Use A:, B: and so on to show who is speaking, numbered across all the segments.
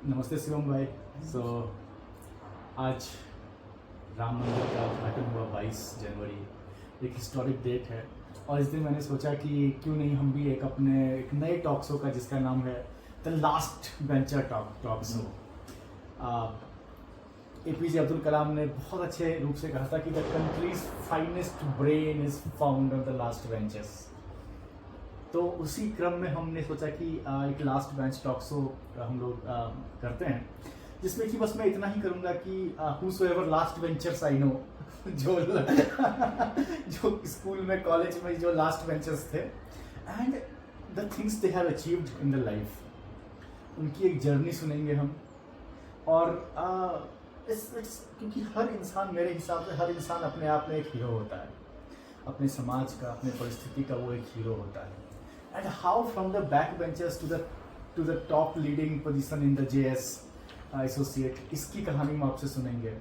A: नमस्ते शिवम भाई। सो आज राम मंदिर का उद्घाटन हुआ 22 जनवरी। एक हिस्टोरिक डेट है और इस दिन मैंने सोचा कि क्यों नहीं हम भी एक नए टॉक शो का जिसका नाम है the last venture talk show. APJ Abdul Kalam ने बहुत अच्छे रूप से कहा था कि the country's finest brain is found on the last benches. तो उसी क्रम में हमने सोचा कि एक लास्ट बेंच टॉक शो हम लोग करते हैं, जिसमें कि बस मैं इतना ही करूँगा कि whosoever last ventures I know जो जो स्कूल में कॉलेज में जो लास्ट वेंचर्स थे and the things they have achieved in the life, उनकी एक जर्नी सुनेंगे हम। और क्योंकि हर इंसान, मेरे हिसाब से हर इंसान अपने आप में एक हीरो होता है, अपने समाज का, अपने परिस्थिति का वो एक हीरो होता है। And how from the backbenchers to the top leading position in the JS associate, इसकी कहानी हम आपसे सुनेंगे।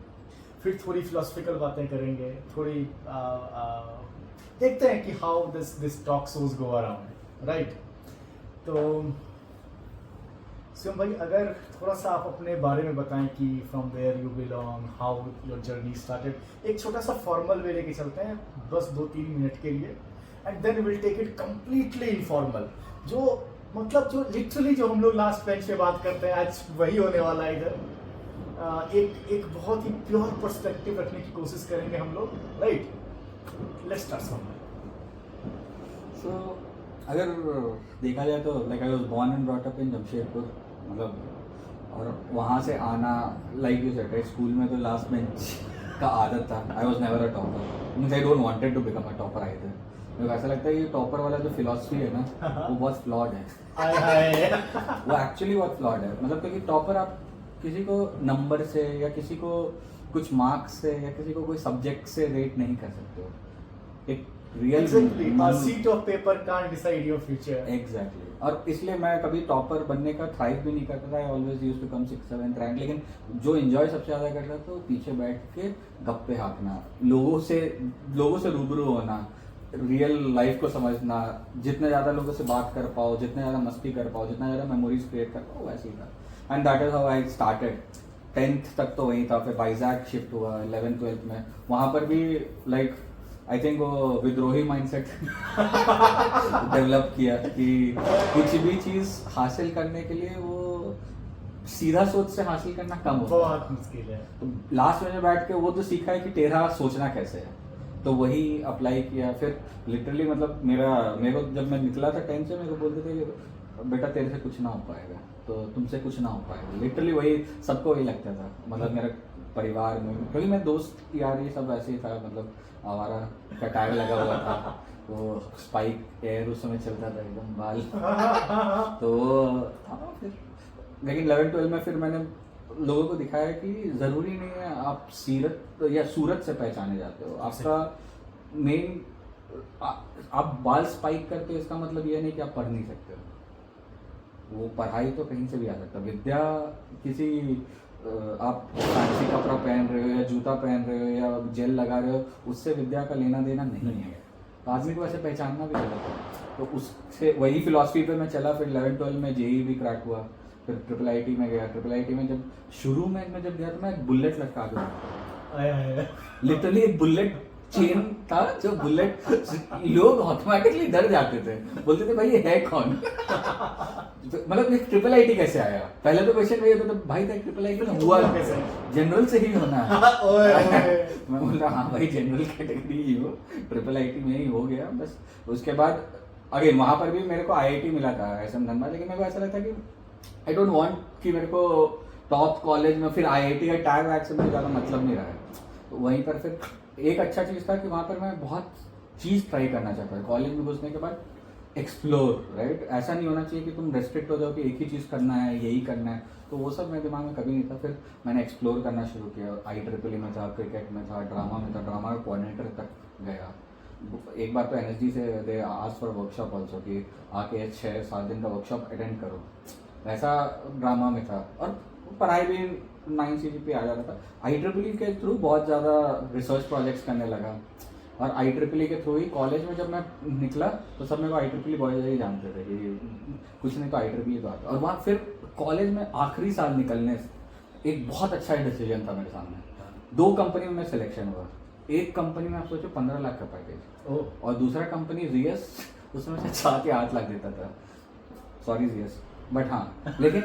A: फिर थोड़ी फिलोसफिकल बातें करेंगे, थोड़ी देखते हैं कि how this talk shows go around, right? तो शिवम भाई, अगर थोड़ा सा आप अपने बारे में बताएं कि from where you belong, how your journey started. एक छोटा सा फॉर्मल वे लेके चलते हैं, बस 2-3 मिनट के लिए, and then will take it completely informal. जो मतलब जो लिटरली जो हम लोग लास्ट बेंच पे बात करते हैं, आज वही होने वाला है इधर। एक बहुत ही प्योर पर्सपेक्टिव रखने की कोशिश करेंगे हम लोग, right? Let's start from
B: so अगर देखा जाए तो like I was born and brought up in Jamshedpur, मतलब, और वहाँ से आना, लाइक यू सेड, स्कूल में तो लास्ट बेंच का आदत था। I was never a topper, means I don't wanted to become a topper either. मुझे ऐसा लगता है ये टॉपर वाला जो फिलॉसफी है ना, वो बहुत फ्लॉड है। वो एक्चुअली बहुत फ्लॉड है, मतलब क्योंकि टॉपर आप किसी को नंबर से या किसी को कुछ मार्क्स से या किसी को कोई सब्जेक्ट से रेट नहीं कर सकते हो। एक real
A: seat of paper can't decide your future.
B: Exactly. और इसलिए मैं कभी टॉपर बनने का थ्राइव भी नहीं करता था। I always used to come 6-7 rank. लेकिन जो एंजॉय सबसे ज़्यादा करता था तो पीछे बैठ के गप्पे हाँकना, लोगों से रूबरू होना, रियल लाइफ को समझना, जितने ज़्यादा लोगों से बात कर पाओ, जितने ज़्यादा मस्ती कर पाओ, जितना ज़्यादा मेमोरीज क्रिएट कर पाओ, वैसे ही था। And that is how I started. 10th तक तो वहीं था, फिर वाइजैक शिफ्ट हुआ 11th-12th में। वहाँ पर भी लाइक आई थिंक वो विद्रोही माइंडसेट डेवलप किया कि कुछ भी चीज़ हासिल करने के लिए वो सीधा सोच से हासिल करना कम होता है,
A: बहुत मुश्किल है।
B: तो लास्ट में बैठ के वो तो सीखा है कि टेढ़ा सोचना कैसे है, तो वही अप्लाई किया। फिर लिटरली मतलब मेरे को जब मैं निकला था 10th से, मेरे को बोलते थे कि बेटा तेरे से कुछ ना हो पाएगा, तो तुमसे कुछ ना हो पाएगा। लिटरली वही सबको वही लगता था, मतलब मेरे परिवार में, क्योंकि मेरे दोस्त यार ये सब ऐसे ही था, मतलब हमारा का टैग लगा हुआ था, वो स्पाइक एयर उस समय चलता था एकदम बाल तो हाँ। फिर लेकिन 11th-12th में फिर मैंने लोगों को दिखाया कि ज़रूरी नहीं है आप सीरत या सूरत से पहचाने जाते हो। आपका मेन आप बाल स्पाइक करते हो, इसका मतलब ये नहीं कि आप पढ़ नहीं सकते हो। वो पढ़ाई तो कहीं से भी आ सकता है। विद्या किसी आप फैंसी कपड़ा पहन रहे हो या जूता पहन रहे हो या जेल लगा रहे हो, उससे विद्या का लेना देना नहीं है। तो आदमी को वैसे पहचानना भी गलत है। तो उससे वही फिलॉसफी पे मैं चला। फिर 11th-12th में JEE भी क्रैक हुआ, फिर IIIT में गया। IIIT में जब शुरू में मैं जब गया तो मैं एक बुलेट लटका गया, लिटरली एक बुलेट चेन था, जो बुलेट लोग ऑटोमेटिकली डर जाते थे, बोलते थे भाई ये है कौन मतलब ये IIIT कैसे आया? पहले तो क्वेश्चन वही होता था, भाई था IIIT में हुआ कैसे? जनरल से ही होना है मैं बोल रहा हाँ भाई जनरल कैटेगरी ही हो, IIIT में ही हो गया बस। उसके बाद अगेन वहाँ पर भी मेरे को IIT मिला था SM धनबाद, लेकिन मेरे को ऐसा लगता कि आई डोंट वांट कि मेरे को टॉप कॉलेज में फिर IIT का टैग वैग से मुझे ज़्यादा मतलब नहीं रहा है। तो वहीं पर फिर एक अच्छा चीज़ था कि वहाँ पर मैं बहुत चीज़ ट्राई करना चाहता था। कॉलेज में घुसने के बाद एक्सप्लोर, राइट? ऐसा नहीं होना चाहिए कि तुम रेस्ट्रिक्ट हो जाओ कि एक ही चीज़ करना है, यही करना है। तो वो सब मेरे दिमाग में कभी नहीं था। फिर मैंने एक्सप्लोर करना शुरू किया। IEEE में था, क्रिकेट में था, ड्रामा में था, ड्रामा का कोऑर्डिनेटर तक गया। एक बार तो NSD से they asked for workshop also कि आके 6-7 दिन का वर्कशॉप अटेंड करो, वैसा ड्रामा में था। और पढ़ाई भी 9 CGPA आ जाता था। IEEE के थ्रू बहुत ज़्यादा रिसर्च प्रोजेक्ट्स करने लगा। और IEEE के थ्रू ही कॉलेज में जब मैं निकला तो सब मेरे को IEEE बॉयज ही जानते थे कि कुछ नहीं तो IEEE तो आता। और वहाँ फिर कॉलेज में आखिरी साल निकलने से एक बहुत अच्छा डिसीजन था मेरे सामने। 2 कंपनी में सिलेक्शन हुआ। एक कंपनी में आप सोचो 15 लाख का पैकेज, और दूसरा कंपनी जीएस, उसमें से 7 या 8 लाख देता था। सॉरी जीएस, बट हाँ, लेकिन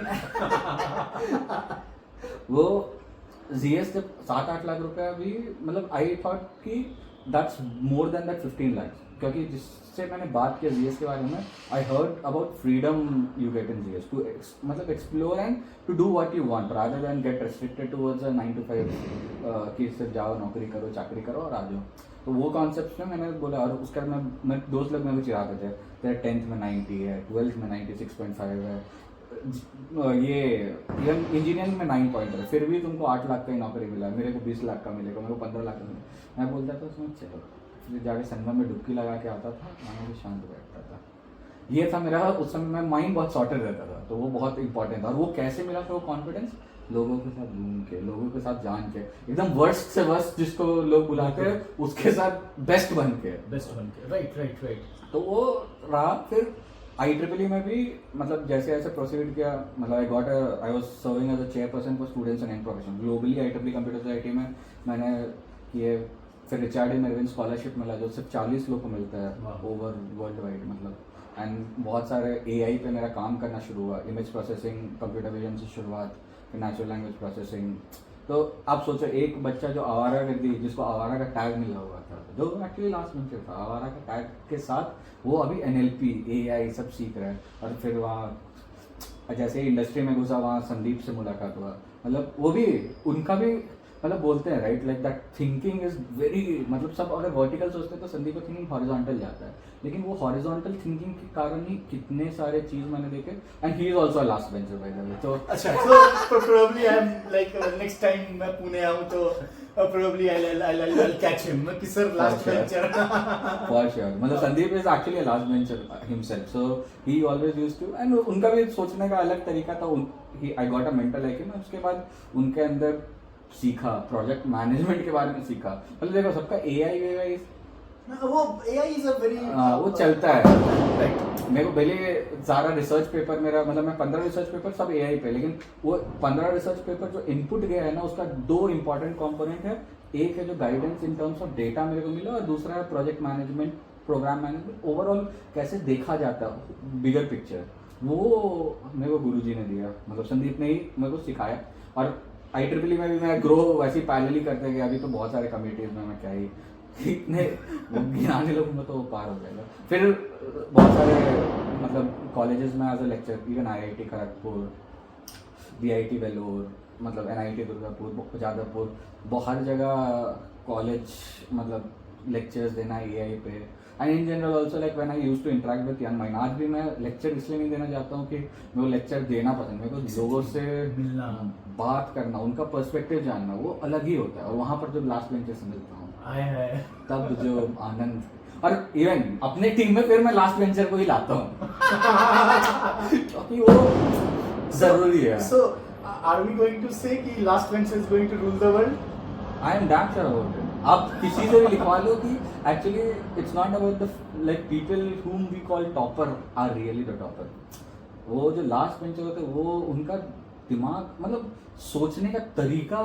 B: वो जीएस जब 7-8 लाख रुपया भी, मतलब आई थॉट कि that's more than that 15 lakh, क्योंकि जिससे मैंने बात किया जीएस के बारे में, I heard about freedom you get in GS to मतलब explore and to do what you want rather than get restricted towards 9 to 5 कि सिर्फ जाओ नौकरी करो चाकरी करो और आ जाओ। तो वो कॉन्सेप्ट में मैंने बोला, और उसका मैं दोस्त लोग मेरे को चिढ़ाते थे, तेरा 10th में 90 है, 12th में 96.5 है, ये इवन इंजीनियरिंग में 9 पॉइंट है, फिर भी तुमको 8 लाख का ही नौकरी मिला, मेरे को 20 लाख का मिलेगा, मेरे को 15 लाख का मिलेगा। मैं बोलता था उसमें चलो, फिर जाके संगम में डुबकी लगा के आता था, मैं भी शांत बैठता था। ये था मेरा उस समय, मैं माइंड बहुत सॉर्टेड रहता था, तो वो बहुत इंपॉर्टेंट था। और वो कैसे मिला था वो कॉन्फिडेंस? लोगों के साथ घूम के, लोगों के साथ जान के, एकदम वर्स्ट से वर्स्ट जिसको लोग बुलाते हैं उसके साथ बेस्ट बन के।
A: राइट।
B: तो वो रहा। फिर IEEE में भी मतलब जैसे ऐसे प्रोसीड किया, मतलब I was serving as a chairperson for students and profession globally. IEEE computer society में मैंने ये, फिर रिचर्ड मेरविन स्कॉलरशिप मिला जो सिर्फ 40 लोग को मिलता है ओवर वर्ल्ड वाइड, मतलब। एंड बहुत सारे AI पे मेरा काम करना शुरू हुआ, इमेज प्रोसेसिंग, कंप्यूटर विजन से शुरुआत, फिर नेचुरल लैंग्वेज प्रोसेसिंग। तो आप सोचो, एक बच्चा जो आवारा गर्दी, जिसको आवारा का टैग मिला हुआ था, जो एक्चुअली लास्ट बेंचर था, आवारा का टैग के साथ वो अभी NLP AI सब सीख रहा है। और फिर वहाँ जैसे इंडस्ट्री में घुसा, वहाँ संदीप से मुलाकात हुआ, मतलब वो भी, उनका भी मतलब बोलते हैं right, like that thinking is very, मतलब सब अगर वर्टिकल सोचते हैं तो संदीप का थिंकिंग हॉरिजॉन्टल जाता है, लेकिन वो हॉरिजॉन्टल थिंकिंग के कारण ही कितने सारे चीज मैंने देखे। And he is also a last bencher by the way. तो
A: अच्छा, so probably I'm like next time मैं पुणे आऊँ तो probably I'll catch him कि sir last bencher।
B: For sure, मतलब Sandeep is actually a last bencher himself, so he always used to, and उनका भी सोचने का अलग तरीका था। I got a mentor like him। उसके बाद उनके अंदर सीखा, प्रोजेक्ट मैनेजमेंट के बारे में सीखा। मतलब देखो, सबका AI
A: वो AI is a very
B: वो चलता है।
A: राइट।
B: मेरे को पहले सारा रिसर्च पेपर मेरा, मतलब मैं 15 रिसर्च पेपर सब AI पे, लेकिन वो 15 रिसर्च पेपर जो इनपुट गया है ना, उसका 2 इंपॉर्टेंट कंपोनेंट है। एक है जो guidance in terms of data मेरे को मिला, और दूसरा है project management, program management, overall कैसे देखा जाता है बिगर पिक्चर, वो मेरे को गुरुजी ने दिया, मतलब संदीप ने ही मेरे को सिखाया। और IEEE में भी मैं ग्रो वैसे ही पैरेलली करते गया। अभी तो बहुत सारे कम्युनिटीज में मैं क्या ही इतने गिनाने लगूंगा तो पार हो जाएगा। फिर बहुत सारे मतलब कॉलेजेस में as a lecture, even IIT Kharagpur, BIT Vellore, मतलब NIT दुर्गापुर, जादवपुर, हर जगह कॉलेज मतलब लेक्चर्स देना AI पे। And in general also like when I used to interact with young mind, आज भी मैं लेक्चर इसलिए नहीं देना चाहता हूँ कि मैं वो लेक्चर देना पसंद, मेरे को लोगों से
A: मिलना,
B: बात करना, उनका पर्सपेक्टिव जानना, वो अलग ही होता है। और वहाँ पर जब लास्ट बेंचर से मिलता हूँ तब जो आनंद, और इवन अपने टीम में फिर मैं लास्ट बेंचर को ही लाता हूँ क्योंकि वो जरूरी है।
A: So are we going to say कि last bencher is going to rule the world?
B: I am damn sure about it. आप किसी से भी लिखवा लो कि actually it's not about the like people whom we call topper are really the topper. वो जो last bencher होते हैं वो उनका दिमाग, मतलब सोचने का तरीका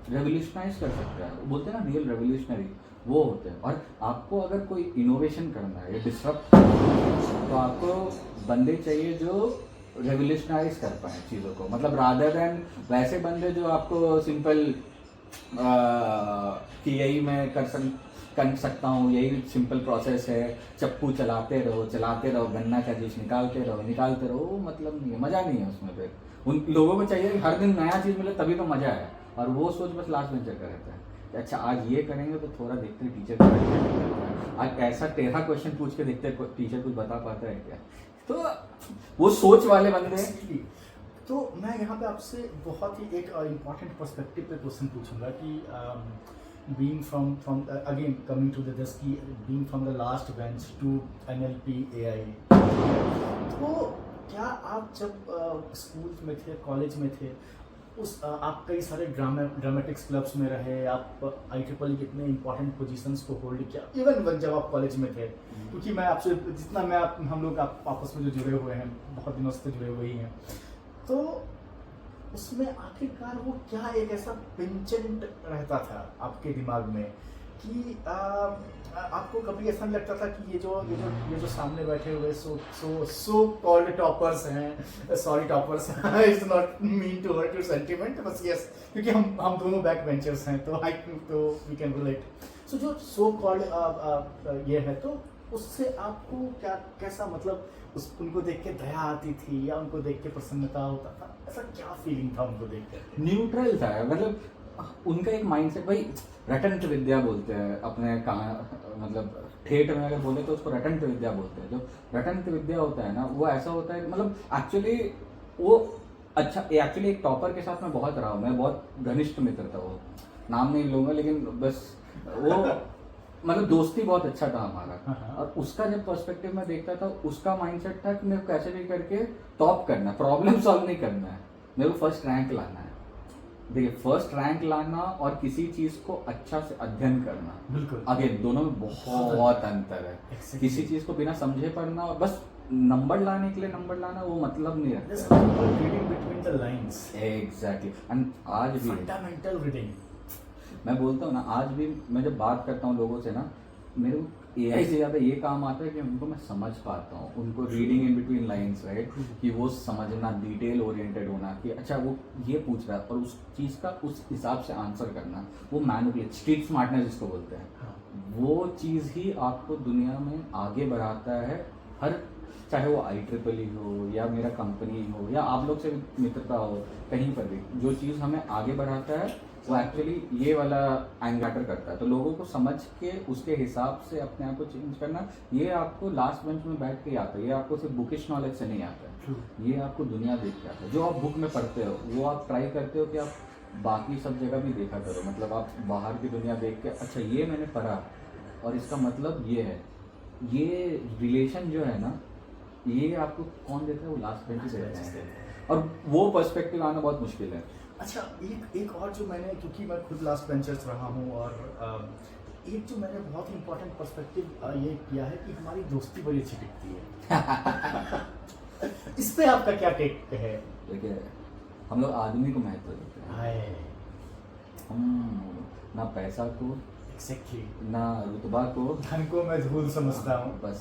B: रेवोल्यूशनाइज कर सकता है। वो बोलते हैं ना रियल रेवोल्यूशनरी, वो होते हैं। और आपको अगर कोई इनोवेशन करना है या डिसरप्ट करना है तो आपको बंदे चाहिए जो रेवोल्यूशनाइज कर पाए चीज़ों को, मतलब रादर देन वैसे बंदे जो आपको सिंपल कि यही मैं कर सकता हूँ, यही सिंपल प्रोसेस है, चप्पू चलाते रहो, गन्ना का जूस निकालते रहो, वो मतलब नहीं है, मज़ा नहीं है उसमें। फिर उन लोगों को चाहिए कि हर दिन नया चीज़ मिले तभी तो मज़ा है। और वो सोच बस लास्ट बेंचर का रहता है कि अच्छा आज ये करेंगे तो थोड़ा देखते हैं टीचर क्या, आज ऐसा टेढ़ा क्वेश्चन पूछ के देखते हैं टीचर कुछ बता पाता है क्या। तो वो सोच वाले बंदे।
A: तो मैं यहाँ पे आपसे बहुत ही एक इम्पॉर्टेंट पर्सपेक्टिव पे क्वेश्चन पूछूंगा कि being from again coming to this की being from the last bench to NLP AI, तो क्या आप जब स्कूल में थे, कॉलेज में थे, उस आप कई सारे ड्रामेटिक्स क्लब्स में रहे, आप IEEE के इतने इंपॉर्टेंट पोजीशंस को होल्ड किया, इवन जब आप कॉलेज में थे, क्योंकि मैं आपसे जितना हम लोग आपस में जो जुड़े हुए हैं बहुत दिनों से जुड़े हुए ही हैं, तो उसमें आखिरकार वो क्या एक ऐसा पिंचेंट रहता था आपके दिमाग में कि आपको कभी ऐसा नहीं लगता था कि ये जो सामने बैठे हुए सो कॉल्ड टॉपर्स हैं, sorry toppers, it's not mean to hurt your sentiment, बस यस, क्योंकि हम दोनों बैक बेंचर्स हैं तो वी कैन रिलेट। सो जो सो कॉल्ड ये है, तो उससे आपको क्या कैसा मतलब उनको देख के दया आती थी या उनको देख के प्रसन्नता होता था, ऐसा क्या फीलिंग था उनको देख कर?
B: न्यूट्रल था, मतलब उनका एक माइंडसेट, भाई रटंत विद्या बोलते हैं अपने मतलब ठेठ में अगर बोले तो उसको रटंत विद्या बोलते हैं। जो रटंत विद्या होता है ना, वो ऐसा होता है मतलब एक्चुअली वो अच्छा, एक्चुअली एक टॉपर के साथ मैं बहुत रहा हूँ, मैं बहुत घनिष्ठ मित्र था, वो नाम नहीं लूंगा, लेकिन बस वो मतलब दोस्ती बहुत अच्छा था हमारा। और उसका जब पर्सपेक्टिव में देखता था, उसका माइंडसेट था कि मेरे को कैसे भी करके टॉप करना है, प्रॉब्लम सॉल्व नहीं करना है, मेरे को फर्स्ट रैंक लाना है। देखिए, फर्स्ट रैंक लाना और किसी चीज को अच्छा से अध्ययन करना,
A: बिल्कुल
B: अगेन दोनों में बहुत अंतर है। किसी चीज को बिना समझे पढ़ना और बस नंबर लाने के लिए नंबर लाना, वो मतलब नहीं रखता।
A: Reading between the lines,
B: exactly. And आज भी
A: फंडामेंटल रीडिंग,
B: मैं बोलता हूँ ना, आज भी मैं जब बात करता हूँ लोगों से ना, मेरे को एआई से ज़्यादा ये काम आता है कि उनको मैं समझ पाता हूँ, उनको reading in between lines, right, कि वो समझना, डिटेल ओरिएंटेड होना कि अच्छा वो ये पूछ रहा है और उस चीज़ का उस हिसाब से आंसर करना, वो मैनिपुलेट, स्ट्रीट स्मार्टनेस जिसको बोलते हैं, वो चीज़ ही आपको दुनिया में आगे बढ़ाता है। हर, चाहे वो IEEE हो या मेरा कंपनी हो या आप लोग से मित्रता हो, कहीं पर भी जो चीज़ हमें आगे बढ़ाता है वो एक्चुअली ये वाला एंगेटर करता है। तो लोगों को समझ के उसके हिसाब से अपने आप को चेंज करना, ये आपको लास्ट बेंच में बैठ के आता है, ये आपको सिर्फ बुकिश नॉलेज से नहीं आता है, ये आपको दुनिया देख के आता है। जो आप बुक में पढ़ते हो वो आप ट्राई करते हो कि आप बाकी सब जगह भी देखा करो, मतलब आप बाहर की दुनिया देख के अच्छा ये मैंने पढ़ा और इसका मतलब ये है, ये रिलेशन जो है ना, ये आपको कौन देता है? वो लास्ट बेंच से देता है, और वो पर्सपेक्टिव आना बहुत मुश्किल है।
A: अच्छा, एक और जो मैंने, क्योंकि मैं खुद लास्ट बेंचर्स रहा हूँ, और एक जो मैंने बहुत इंपॉर्टेंट पर्सपेक्टिव ये किया है कि हमारी दोस्ती बड़ी अच्छी टिकती है। इस पे आपका क्या टेक है?
B: देखिए, हम लोग आदमी को महत्व देते हैं, हम ना पैसा को,
A: एग्जैक्टली,
B: ना रुतबा को,
A: धन को मैं धूल समझता हूँ,
B: बस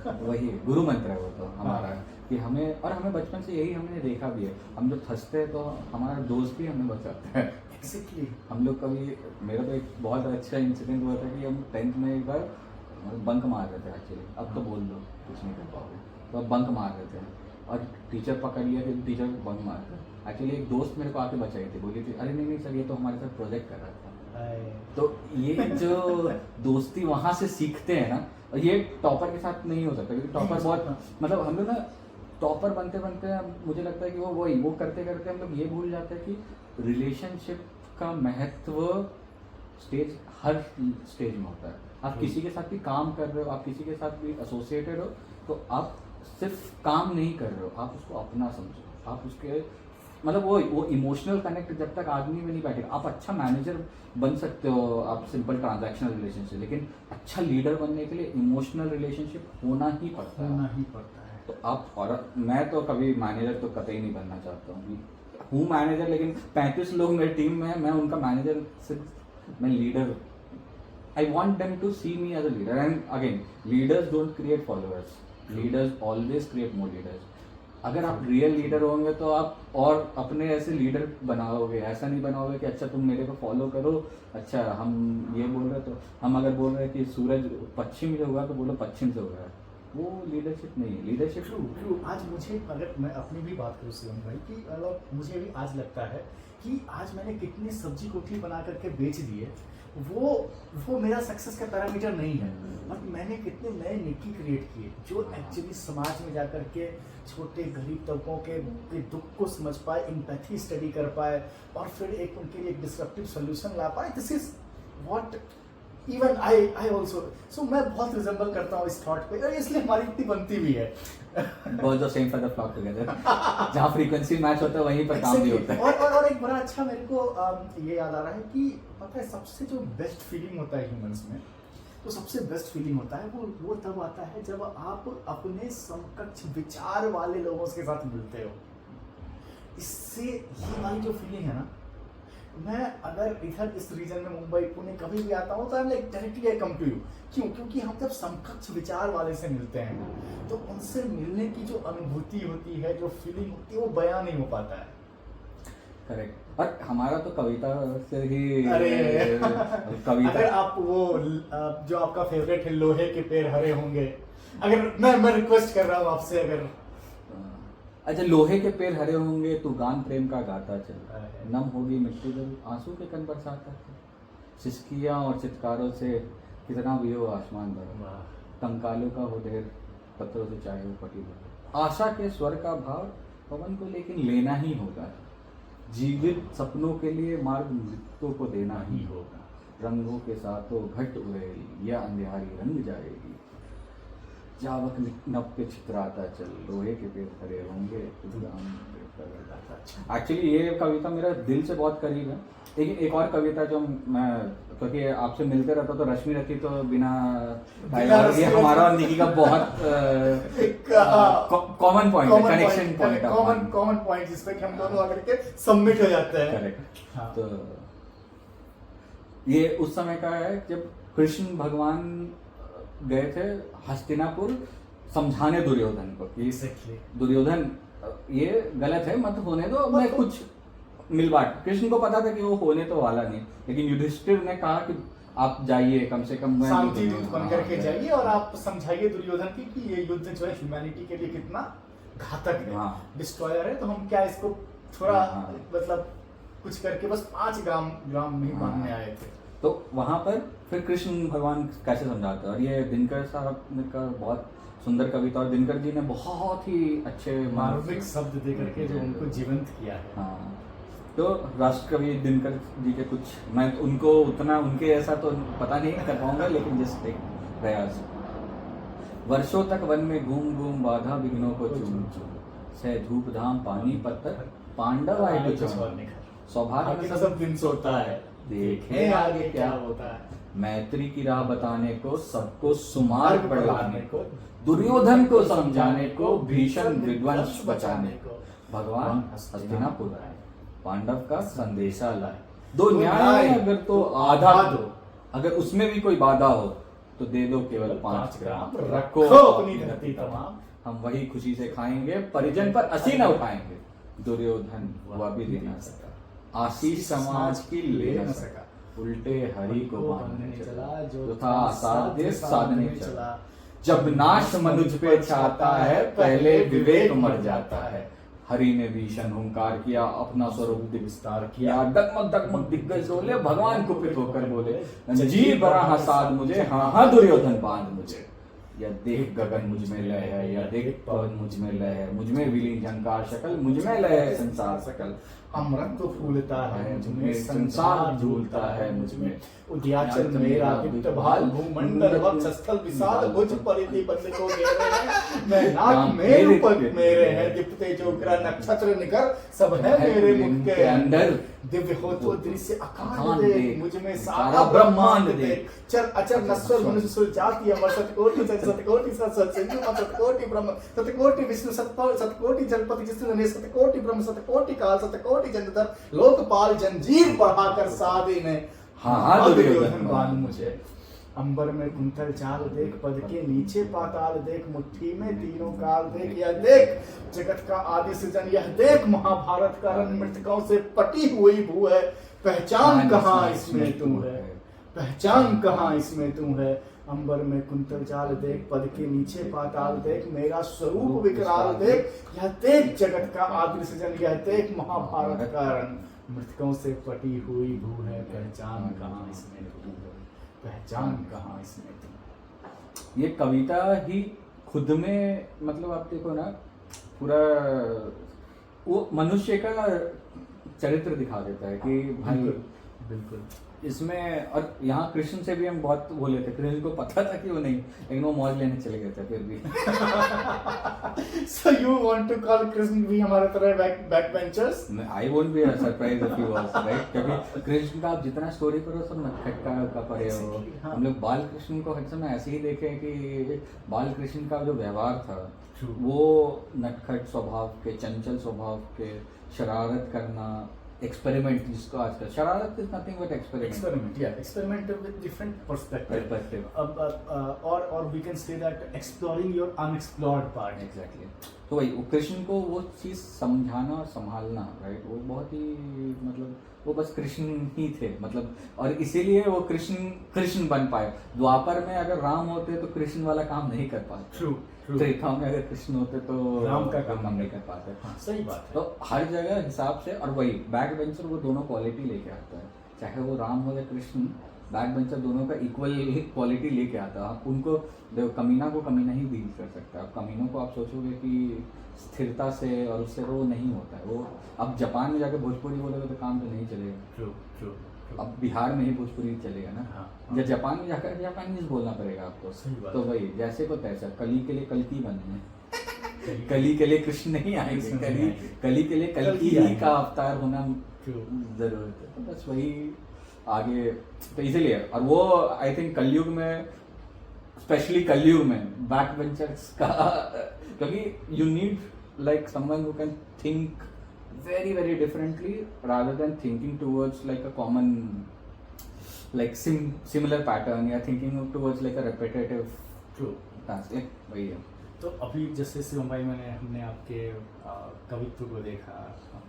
B: वही गुरु मंत्र है वो तो हमारा, कि हमें, और हमें बचपन से यही हमने देखा भी है, हम जब फंसते हैं तो हमारा दोस्त भी हमें बचाता है।
A: एग्जैक्टली।
B: हम लोग कभी, मेरा तो एक बहुत अच्छा इंसिडेंट हुआ था कि हम 10th में एक बार बंक मार रहे थे एक्चुअली, अब तो बोल दो कुछ नहीं कर पाओगे, तो अब बंक मार रहे थे और टीचर पकड़ लिया कि टीचर बंक मार रहे। एक्चुअली एक दोस्त मेरे को आके बचाई थी, बोली थी अरे नहीं सर, ये तो हमारे साथ प्रोजेक्ट कर रहा था। तो ये जो दोस्ती वहाँ से सीखते हैं ना, और ये टॉपर के साथ नहीं हो सकता, क्योंकि टॉपर बहुत, मतलब हम लोग ना टॉपर बनते बनते मुझे लगता है कि वो करते करते हम लोग ये भूल जाते हैं कि रिलेशनशिप का महत्व हर स्टेज में होता है। आप किसी के साथ भी काम कर रहे हो, आप किसी के साथ भी एसोसिएटेड हो, तो आप सिर्फ काम नहीं कर रहे हो, आप उसको अपना समझो, आप उसके मतलब वो इमोशनल कनेक्ट जब तक आदमी में नहीं बैठेगा, आप अच्छा मैनेजर बन सकते हो, आप सिंपल ट्रांजैक्शनल रिलेशनशिप, लेकिन अच्छा लीडर बनने के लिए इमोशनल रिलेशनशिप होना ही पड़ता है। तो आप, और मैं तो कभी मैनेजर तो कतई नहीं बनना चाहता हूँ मैनेजर, लेकिन 35 लोग मेरी टीम में है, मैं उनका मैनेजर सिर्फ, मैं leader, I want them to see me as a leader. And again, leaders don't create followers, leaders always create more leaders. अगर आप रियल लीडर होंगे तो आप और अपने ऐसे लीडर बनाओगे, ऐसा नहीं बनाओगे कि अच्छा तुम मेरे को फॉलो करो, अच्छा हम ये बोल रहे तो हम अगर बोल रहे हैं कि सूरज पश्चिम से होगा तो बोलो पश्चिम से होगा, वो लीडरशिप नहीं है। Leadership
A: true. आज मुझे, अगर मैं अपनी भी बात करूँ शिवम भाई, कि मतलब मुझे भी आज लगता है कि आज मैंने कितनी सब्जी कोठी बना करके बेच दिए, वो मेरा सक्सेस का पैरामीटर नहीं है, बट मैंने कितने नए नेकी क्रिएट किए जो एक्चुअली समाज में जाकर के छोटे गरीब तबकों के दुख को समझ पाए, एम्पैथी स्टडी कर पाए, और फिर एक उनके लिए एक डिस्ट्रक्टिव सोल्यूशन ला पाए। This is what even I also, so मैं बहुत रिजेंबल करता हूँ इस थॉट पे, और इसलिए हमारी इतनी बनती भी है।
B: बहुत जो same for the flock together, जहाँ फ्रीक्वेंसी मैच होता है वहीं पर काम भी होता है।
A: और एक बड़ा अच्छा मेरे को ये याद आ रहा है कि पता है, सबसे जो बेस्ट फीलिंग होता है ह्यूमंस में, तो सबसे बेस्ट फीलिंग होता है वो तब आता है जब आप अपने समकक्ष विचार वाले लोगों के साथ मिलते हो। इससे ये वाली जो फीलिंग है ना, मैं अगर इधर इस रीजन में मुंबई पुणे कभी भी आता हूँ तो I like directly I come to you. क्यों? क्योंकि हम जब समकक्ष विचार वाले से मिलते हैं तो उनसे मिलने की जो अनुभूति होती है, जो फीलिंग होती है, वो बयां नहीं हो पाता है।
B: करेक्ट। और हमारा तो कविता से ही
A: अरे
B: कविता।
A: अगर आप वो जो आपका फेवरेट है लोहे के पेड़ हरे होंगे, अगर मैं रिक्वेस्ट कर रहा हूँ आपसे, अगर
B: अच्छा लोहे के पेड़ हरे होंगे तू गान प्रेम का गाता चल, नम होगी मिट्टी जब आंसू के कण बरसाता चल, सिसकियां और चित्कारों से कितना भी हो आसमान भरा, कंकालों का हो ढेर पत्थरों से चाहे हो पटी भरा, आशा के स्वर का भाव पवन को लेकिन लेना ही होगा, जीवित सपनों के लिए मार्ग मृत्यु को देना ही होगा, रंगों के साथों घट उड़ेगी या अंधियारी रंग जाएगी, जावक नभ पे छितराता चल, लोहे के पेड़ हरे होंगे। एक्चुअली ये कविता मेरा दिल से बहुत करीब है। लेकिन एक और कविता जो मैं, क्योंकि आपसे मिलते रहता तो रश्मि रखी तो बिना ये हमारा और निकी का बहुत कॉमन पॉइंट है, कनेक्शन पॉइंट,
A: कॉमन पॉइंट जिस पे कि हम दोनों आकर के सबमिट हो जाते हैं।
B: करेक्ट। तो ये उस समय का है जब कृष्ण भगवान गए थे हस्तिनापुर समझाने दुर्योधन को कि दुर्योधन ये गलत है, मत होने दो, मैं कुछ मिल बांट। कृष्ण को पता था कि वो होने तो वाला नहीं, लेकिन युधिष्ठिर ने कहा कि आप जाइए, कम से कम
A: शांति दूत बन करके जाइए और आप समझाइए दुर्योधन की कि ये युद्ध जो है ह्यूमैनिटी के लिए कितना घातक है, डिस्ट्रॉयर है, तो हम क्या इसको थोड़ा मतलब कुछ करके बस 5 ग्राम में ही बांधने आए थे।
B: तो वहां पर फिर कृष्ण भगवान कैसे समझाते हैं, और ये दिनकर साहब ने का बहुत सुंदर कविता, और दिनकर जी ने बहुत ही अच्छे
A: मार्मिक शब्द दे करके जो उनको जीवंत किया है।
B: हाँ, तो राष्ट्र कवि दिनकर जी के कुछ, मैं उनको उतना उनके ऐसा तो पता नहीं कर पाऊंगा, लेकिन जस्ट एक प्रयास। वर्षों तक वन में घूम घूम बाधा विघ्नों को चूम चूम, सह धूप धाम पानी पत्थर पांडव आए कुछ सौभाग्य
A: सब दिन सोता है,
B: देखे आगे क्या होता है, मैत्री की राह बताने को, सबको सुमार्ग पर लाने को, दुर्योधन को समझाने को, भीषण विध्वंस बचाने को, भगवान हस्तिनापुर आए, पांडव का संदेशा लाए, दो न्याय अगर तो आधा दो, अगर उसमें भी कोई बाधा हो तो दे दो केवल 5 ग्राम, रखो
A: अपनी धरती तमाम,
B: हम वही खुशी से खाएंगे, परिजन पर असी न उठाएंगे, दुर्योधन वह भी दे ना सका, आशीष समाज की ले न सका, उल्टे हरि को बांधने चला, जो था असाध्य साधने चला, जब नाश मनुज पे छाता है, पहले विवेक मर जाता है, हरि ने भीषण हुंकार किया, अपना स्वरूप विस्तार किया, डगमग डगमग दिग्गज रोले, भगवान कुपित होकर बोले, जी बड़ा हसाद मुझे, हाँ हाँ दुर्योधन बांध मुझे, या देख गगन मुझ में लय है, या देख पवन मुझ में लय है, मुझ में विलीन झंकार शकल, मुझ में लय है संसार सकल,
A: अमृत तो फूलता है
B: मुझ में, संसार झूलता है मुझ में,
A: उद्याचल मेरा दीप्त भाल, भूमंडल वक्षस्थल विशाल, भुज परिधि बंद को घेरे हैं, मैं नाक मेरु पग मेरे हैं, दीप्ते जो ग्रह नक्षत्र निकर, सब है मेरे मुख के अंदर, दिव्य हो तो दृश्य अखांड देख, मुझ में सारा ब्रह्मांड देख, चर अचर नश्वर मनुष्य सुर जाति अमर, सतकोटि सतकोटि सत सिंधु सतकोटि ब्रह्म, सतकोटि विष्णु सतकोटि जलपति जिष्णु ने, सतकोटि ब्रह्म सतकोटि काल सतकोटि जंतधर, लोकपाल जंजीर बढ़ाकर साधे ने, हाँ दुर्योधन बांध मुझे, अंबर में कुंतल चाल देख, पद के नीचे पाताल देख, मुट्ठी में तीनों काल देख, यह देख जगत का आदि सृजन, यह देख महाभारत का रण, मृतकों से पटी हुई भू है, पहचान कहाँ इसमें तू है, पहचान कहाँ इसमें तू है, अंबर में कुंतल चाल देख, पद के नीचे पाताल देख, मेरा स्वरूप विकराल देख, यह देख जगत का आदि सृजन, यह देख महाभारत का रण, मृतकों से पटी हुई भू है, पहचान कहाँ इसमें तू है, पहचान कहाँ इसमें तू।
B: ये कविता ही खुद में, मतलब आप देखो ना, पूरा वो मनुष्य का चरित्र दिखा देता है कि भाई
A: बिल्कुल।
B: इसमें और यहाँ कृष्ण से भी हम बहुत बोले थे, कृष्ण को पता था कि वो नहीं, लेकिन वो मौज लेने चले गए थे फिर भी।
A: So you want to call Krishna भी हमारे तरह back benchers?
B: I won't be surprise if he was, right? क्योंकि कृष्ण का आप जितना स्टोरी करो सब नटखट का परे हो।
A: Exactly, हाँ।
B: हम लोग बाल कृष्ण को हर समय ऐसे ही देखे कि बाल कृष्ण का जो व्यवहार था
A: True.
B: वो नटखट स्वभाव के, चंचल स्वभाव के, शरारत करना, एक्सपेरिमेंट, जिसको आजकल शरारत is nothing but experiment.
A: experiment with different perspective.
B: Perspective.
A: Or we can say that exploring your unexplored part.
B: Exactly. तो वही वो कृष्ण को वो चीज़ समझाना और संभालना, राइट, वो बहुत ही मतलब वो बस कृष्ण ही थे, मतलब, और इसीलिए वो कृष्ण बन पाए। द्वापर में अगर राम होते तो कृष्ण वाला काम नहीं कर पाते।
A: True.
B: त्रेता में अगर कृष्ण होते तो
A: राम का काम
B: नहीं कर पाते।
A: हाँ, सही बात है।
B: तो हर जगह हिसाब से, और वही बैक बेंचर वो दोनों क्वालिटी लेके आता है, चाहे वो राम हो या कृष्ण, बैक बेंचर दोनों का इक्वल क्वालिटी लेके आता है। आप उनको देखो, कमीना को कमीना ही डील कर सकता है। आप कमीनों को आप सोचोगे कि स्थिरता से और उससे वो नहीं होता है। वो अब जापान में जाकर भोजपुरी बोलोगे तो काम तो नहीं चलेगा।
A: True.
B: अब बिहार में ही भोजपुरी चलेगा ना।
A: हाँ।
B: या जापान में जाकर जापानीज बोलना पड़ेगा आपको।
A: सही बात
B: तो
A: है।
B: वही जैसे को तैसा, कली के लिए कल्कि बनने, कली के लिए कृष्ण नहीं आएंगे,
A: कृष्ण नहीं आएंगे।
B: कली के लिए कल्कि
A: कल्कि
B: ही
A: आएंगे।
B: का अवतार होना
A: True.
B: जरूरत है। तो बस वही आगे तो इसीलिए, और वो आई थिंक कलयुग में, स्पेशली कलयुग में बैक बेंचर्स का, क्योंकि you need like someone who can think very very differently rather than thinking towards like a common like similar pattern, या thinking towards like a repetitive
A: True.
B: task, like वही है।
A: तो अभी जैसे शिवम भाई हमने आपके कवित्व को देखा, हम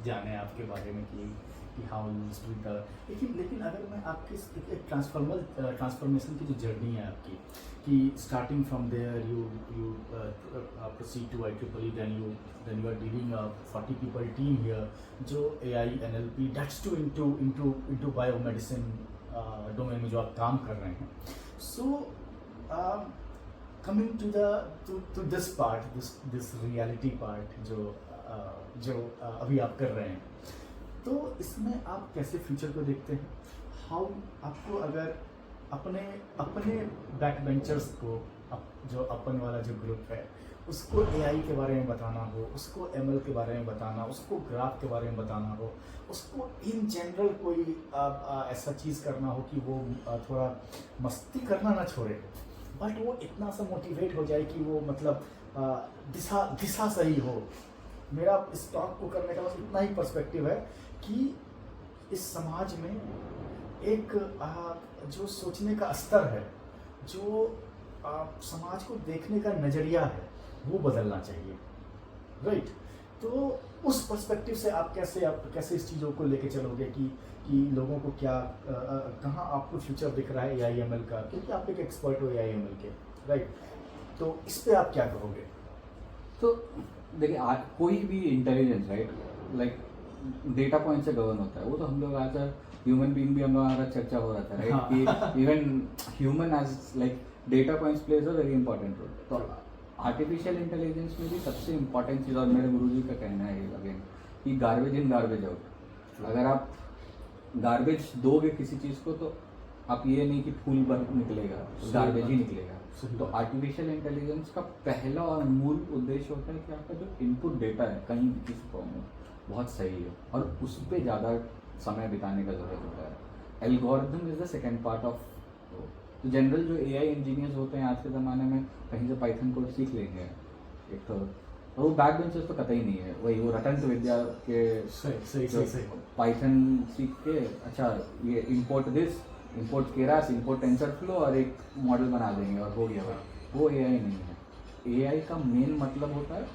A: जाने आपके बारे में कि हाउ यूज्ड टू द, लेकिन अगर मैं आपकी एक ट्रांसफॉर्मेशन की जो जर्नी है आपकी, कि starting from there you proceed to IEEE, then you are leading a 40 people team here, जो AI NLP that's to into biomedicine domain में जो आप काम कर रहे हैं। So coming to this part, this reality part जो अभी आप कर रहे हैं, तो इसमें आप कैसे फ्यूचर को देखते हैं? हाउ आपको अगर अपने बैक बेंचर्स को, जो अपन वाला जो ग्रुप है, उसको AI के बारे में बताना हो, उसको ML के बारे में बताना, उसको ग्राफ के बारे में बताना हो, उसको इन जनरल कोई ऐसा चीज़ करना हो कि वो थोड़ा मस्ती करना ना छोड़े, बट वो इतना सा मोटिवेट हो जाए कि वो मतलब दिशा सही हो। मेरा इस टॉक को करने का बस इतना ही पर्सपेक्टिव है कि इस समाज में एक जो सोचने का स्तर है, जो समाज को देखने का नज़रिया है, वो बदलना चाहिए, राइट? तो उस पर्सपेक्टिव से आप कैसे इस चीज़ों को लेके चलोगे कि लोगों को क्या कहाँ आपको फ्यूचर दिख रहा है AI ML का, क्योंकि आप एक एक्सपर्ट हो AI ML के, राइट? तो इस पे आप क्या कहोगे?
B: तो देखिए, कोई भी intelligence, right, like data point से गवर्न होता है। वो तो हम लोग आज ह्यूमन बीइंग भी हम लोग का चर्चा हो रहा था, राइट, कि even human as like data points plays a very important role. तो आर्टिफिशियल इंटेलिजेंस में भी सबसे इंपॉर्टेंट चीज़, और मेरे गुरुजी का कहना है अगेन, कि गार्बेज इन गार्बेज आउट। अगर आप गार्बेज दोगे किसी चीज़ को, तो आप ये नहीं कि फूल बन निकलेगा, गार्बेज ही निकलेगा। तो आर्टिफिशियल इंटेलिजेंस का पहला और मूल उद्देश्य होता है कि आपका जो इनपुट डेटा है कहीं भी किसी फॉर्म में बहुत सही है, और उस पर ज़्यादा समय बिताने का ज़रूरत होता है। Algorithm is the second part of. तो जनरल जो AI इंजीनियर्स होते हैं आज के ज़माने में कहीं से पाइथन कोड सीख लेंगे एक तो, और वो बैक बेंचर्स तो कतई नहीं है। वही वो रटंत विद्या के
A: सही
B: पाइथन सीख के, अच्छा ये import this, import Keras, import tensor flow, और एक मॉडल बना देंगे और हो गया। वो AI नहीं है। AI का मेन मतलब होता है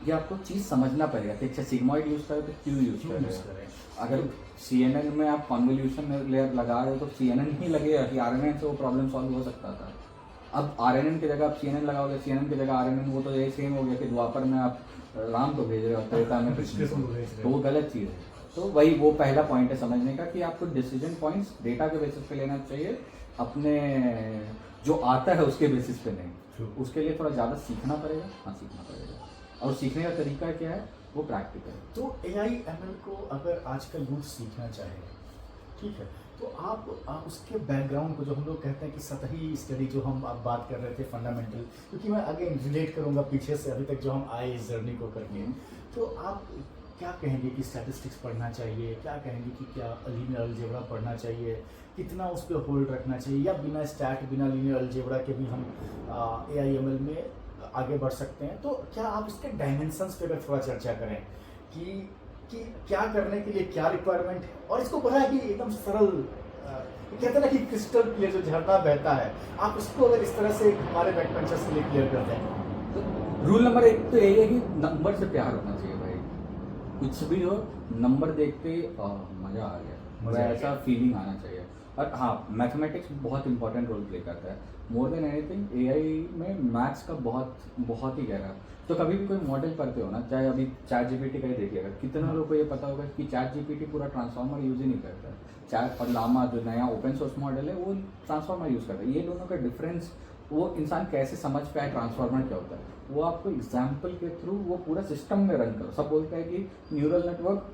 B: ये आपको चीज़ समझना पड़ेगा कि अच्छा सिग्मॉइड यूज़ करें तो क्यों यूज़ करें। अगर CNN में आप कॉन्वोल्यूशन लेयर लगा रहे हो तो CNN ही लगेगा कि RNN से वो प्रॉब्लम सॉल्व हो सकता था। अब RNN की जगह आप CNN लगाओगे, CNN की जगह RNN, वो तो ये सेम हो गया कि द्वापर में आप राम को भेज रहे हो, त्रेता में कृष्ण को, तो वो गलत चीज़ है। तो वही वो पहला पॉइंट है समझने का कि आपको डिसीजन पॉइंट्स डेटा के बेसिस पे लेना चाहिए, अपने जो आता है उसके बेसिस पे नहीं। उसके लिए थोड़ा ज़्यादा सीखना पड़ेगा, हाँ सीखना पड़ेगा। और सीखने का तरीका क्या है? वो प्रैक्टिकल।
A: तो AI ML को अगर आजकल यूथ सीखना चाहे ठीक है। तो आप उसके बैकग्राउंड को, जो हम लोग कहते हैं कि सतही स्टडी जो हम आप बात कर रहे थे फंडामेंटल, क्योंकि मैं अगेन रिलेट करूंगा पीछे से अभी तक जो हम आए इस जर्नी को करके, तो आप क्या कहेंगे कि स्टैटिस्टिक्स पढ़ना चाहिए, क्या कहेंगे कि क्या लीनियर अलजेब्रा पढ़ना चाहिए, कितना उस पर होल्ड रखना चाहिए, या बिना स्टैट बिना लीनियर अलजेब्रा के भी हम AIML में आगे बढ़ सकते हैं? तो क्या आप इसके डायमेंशंस पे थोड़ा चर्चा करें कि क्या करने के लिए क्या रिक्वायरमेंट है, और इसको बड़ा ही एकदम सरल, कहते हैं ना कि क्रिस्टल क्लियर जो झरना बहता है, आप उसको अगर इस तरह से हमारे बैकबेंचर्स के लिए क्लियर कर दें।
B: रूल नंबर 1 तो यही है कि नंबर से प्यार होना चाहिए भाई। कुछ भी हो, नंबर देखते मजा आ गया, वैसा फीलिंग आना चाहिए। और हाँ, मैथमेटिक्स बहुत इंपॉर्टेंट रोल प्ले करता है। मोर देन एनीथिंग AI में मैथ्स का बहुत ही गहरा। तो कभी भी कोई मॉडल पढ़ते हो ना, चाहे अभी चैट GPT का ही देखिएगा, कितना लोगों को ये पता होगा कि चैट GPT पूरा ट्रांसफॉर्मर यूज ही नहीं करता है। चैट और लामा जो नया ओपन सोर्स मॉडल है वो ट्रांसफॉर्मर यूज करता है। ये दोनों का डिफरेंस, वो इंसान कैसे समझ पाए ट्रांसफॉर्मर क्या होता है, वो आपको एग्जाम्पल के थ्रू वो पूरा सिस्टम में रन करो। सब बोलते हैं कि न्यूरल नेटवर्क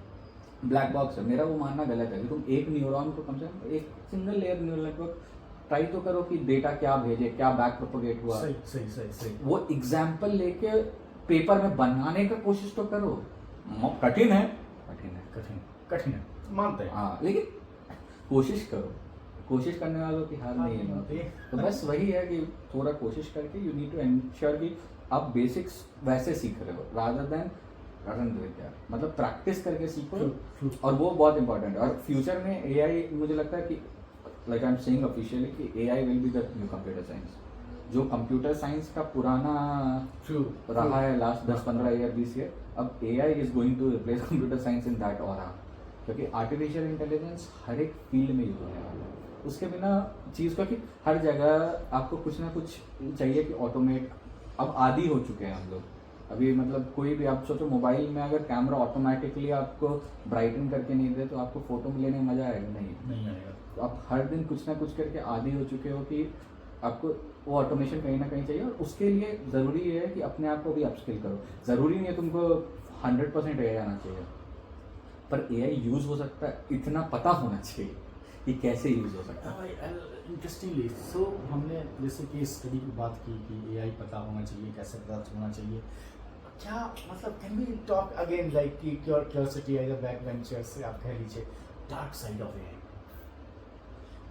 B: ब्लैक बॉक्स है, मेरा वो मानना गलत है कि तुम एक न्यूरॉन को कम से कम एक single layer neural network try तो करो कि डेटा क्या भेजे, क्या बैक प्रोपोगेट हुआ।
A: सही।
B: वो एग्जाम्पल लेके पेपर में बनाने का कोशिश तो करो। कठिन है,
A: मानते हैं।
B: हाँ, लेकिन कोशिश करो। कोशिश करने वालों की हार नहीं है। तो बस वही है कि थोड़ा कोशिश करके यू नीड टू एंश्योर कि आप बेसिक्स वैसे सीख रहे हो रादर देन रटन विद्या, मतलब प्रैक्टिस करके सीखो। और वो बहुत इंपॉर्टेंट है। और फ्यूचर में AI, मुझे लगता है कि like I am saying officially कि AI will be the new computer science. जो कंप्यूटर साइंस का पुराना रहा है लास्ट 10-15 ईयर 20 ईयर, अब AI is going to replace computer science in that aura. क्योंकि आर्टिफिशियल इंटेलिजेंस हर एक फील्ड में यूज होने वाला है। उसके बिना चीज़ का कि हर जगह आपको कुछ ना कुछ चाहिए कि ऑटोमेट। अब आदी हो चुके हैं हम लोग अभी, मतलब कोई भी आप सोचो, मोबाइल में अगर कैमरा ऑटोमेटिकली आपको ब्राइटन करके नहीं दे तो आपको फोटो लेने में मजा आएगा? नहीं
A: आएगा।
B: तो आप हर दिन कुछ ना कुछ करके आदी हो चुके हो कि आपको वो ऑटोमेशन कहीं ना कहीं चाहिए। और उसके लिए ज़रूरी है कि अपने आप को भी अपस्किल करो। ज़रूरी नहीं है तुमको 100% AI आना चाहिए, पर AI यूज़ हो सकता है, इतना पता होना चाहिए कि कैसे यूज़ हो सकता है।
A: इंटरेस्टिंगली, सो हमने जैसे कि स्टडी की बात की कि AI पता होना चाहिए, कैसे पता होना चाहिए, क्या मतलब can we talk again like कि curiosity as a back venture से आप कह लीजिए dark side of AI,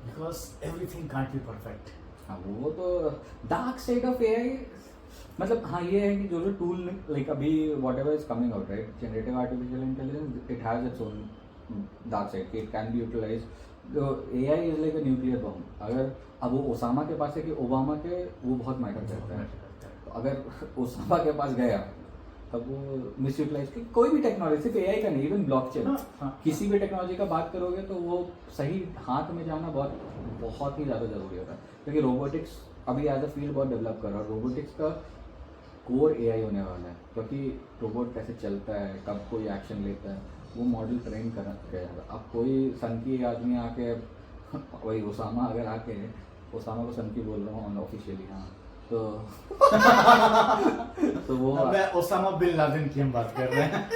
A: because everything can't be perfect.
B: हाँ, वो तो डार्क साइड ऑफ AI, मतलब हाँ ये है कि जो जो टूल लाइक अभी whatever is coming out right, generative artificial intelligence, it has its own dark side, it can be utilize. तो AI is like a nuclear bomb. अगर अब वो ओसामा के पास है कि ओबामा के, वो बहुत मैटर करता है। तो अगर ओसामा के पास गया तब वो मिस यूटिलाइज की कोई भी टेक्नोलॉजी, सिर्फ AI का नहीं, इवन ब्लॉकचेन, किसी भी टेक्नोलॉजी का बात करोगे तो वो सही हाथ में जाना बहुत ही ज़्यादा ज़रूरी होता है। क्योंकि रोबोटिक्स अभी एज अ फील्ड बहुत डेवलप कर रहा है। रोबोटिक्स का कोर AI होने वाला है, क्योंकि रोबोट कैसे चलता है, कब कोई एक्शन लेता है, वो मॉडल ट्रेन कर जाएगा। अब कोई सन की आदमी आके वही ओसामा अगर आके, ओसामा को सन की बोल रहा हूँ ऑफिशियली, हाँ, तो तो वो
A: मैं ओसामा बिन लादेन की हम बात कर रहे हैं।